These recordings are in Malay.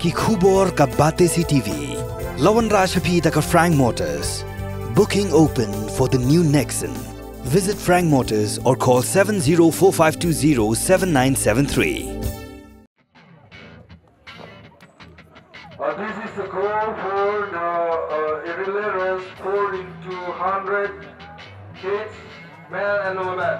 ki khubor ka bate si TV. Lawan Rashaphi da ka Frank Motors. Booking open for the new Nexon. Visit Frank Motors or call 7045207973. This is the call for the irregulars 4 into 100 kids, male and women.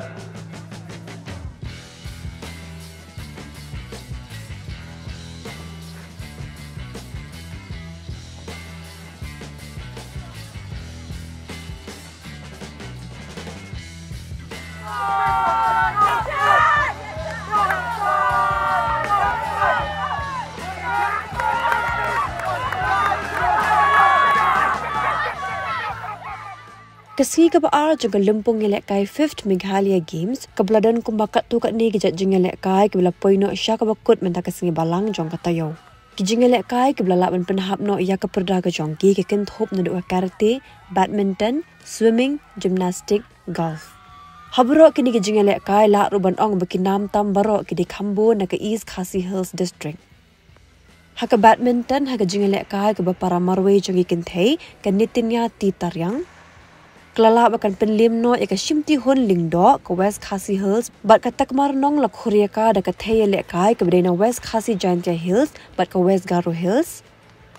Kasih kebaar juga lempung ngelekai 5th Meghalaya Games kebeladan kumbakat tu kat ni kejat jingelekai kebela poino sya kabakut menta kasih balang jong katayo. Kijingelekai kebela laban penhap no ia keperda ke jongki ke kenthop nadu karate, badminton, swimming, gymnastic, golf. Habrok kini kijingelekai la ruban ong bekinam tam barok kidi Kambo na ke East Khasi Hills District. Haka badminton haka jingelekai ke para marwe jongi kenthei ke nitinya ti taryang. Kelala akan penlim no eka shimti hon lingdo ke West Khasi Hills bat katak marnong la Korea da kathaya lekai ke bedena West Khasi Jingïakhun Hills bat ke West Garo Hills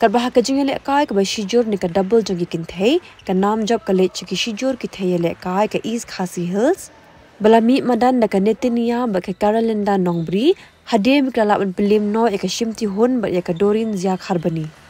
kat bah ke jingale lekai ke shijur ni ke double jongi kinthei ke nam job ke le chiki shijur ki thaya lekai ke East Khasi Hills balami madan da ke netinia bat ke Karalinda Nongbri hadim kelala penlim no eka shimti hon bat ya ke Dorin Zia Kharbani.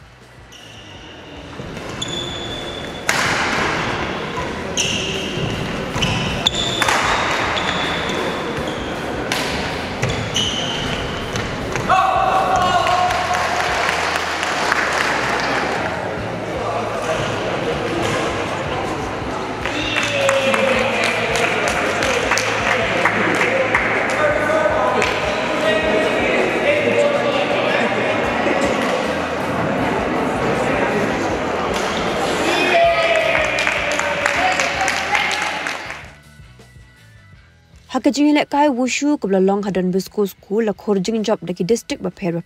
Haka jingelekai wushu ke belalong hadan bisko school la khorjing job daki district bapher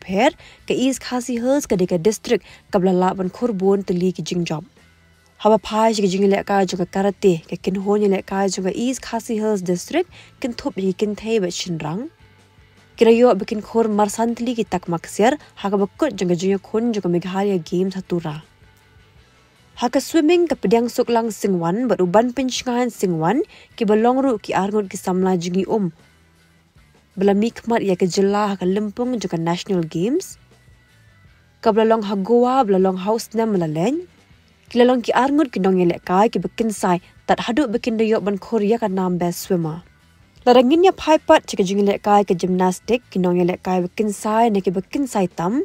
ke East Khasi Hills ke deka district ke belala ban khorbon teli ki jing job. Haba phai ke jingelekai juga karate ke kinhon jingelekai juga East Khasi Hills district kin thop ki kin thei ba shinrang. Kirayo bikin khor marsantli ki tak maksir haka bakut Jingïakhun juga Meghalaya Games hatura. Haka swimming ke pedang suklang singwan beruban penchangan singwan ki balong ru ki arngot ki Samla Jingïakhun. Belami khmat ya ke jela haka lempung juga National Games. Ka belalong hagoa belalong house na melaleng. Kilalong ki arngot ki dong yelekai ki bekinsai tat haduk bekin dayok ban Korea ka nam best swimmer. Larangin ya phaipat chika jinglekai ke gymnastic ki dong yelekai bekinsai na ki bekinsai tam.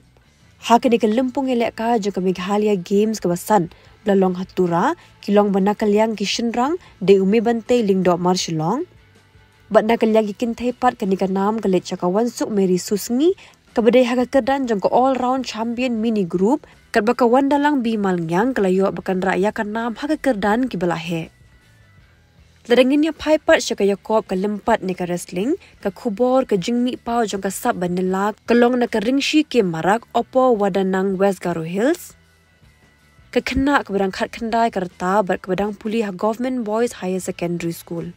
Haka ni ke lempung yelekai juga Meghalaya Games ke basan. Belalong hatura, kilong banakaliang ki shinrang, de umi bantay lingdo marshilong. Bat nakaliang ki kintai pat kanika nam kalit chakawan suk Mary Susngi, kabadai haka kedan jong ko all-round champion mini group, kat baka wandalang bimal ngyang kalayo bakan raya kan nam haka kedan ki balahe. Ladangin ya phaipat syaka yakop ka lempat ni ka wrestling, ka khubor ka jingmi pau jong ka sab banilak, kalong na ka ringshi ki marak opo wadanang West Garo Hills. Kekena ke bedang khat kendai kerta bat ke bedang pulih Government Boys Higher Secondary School.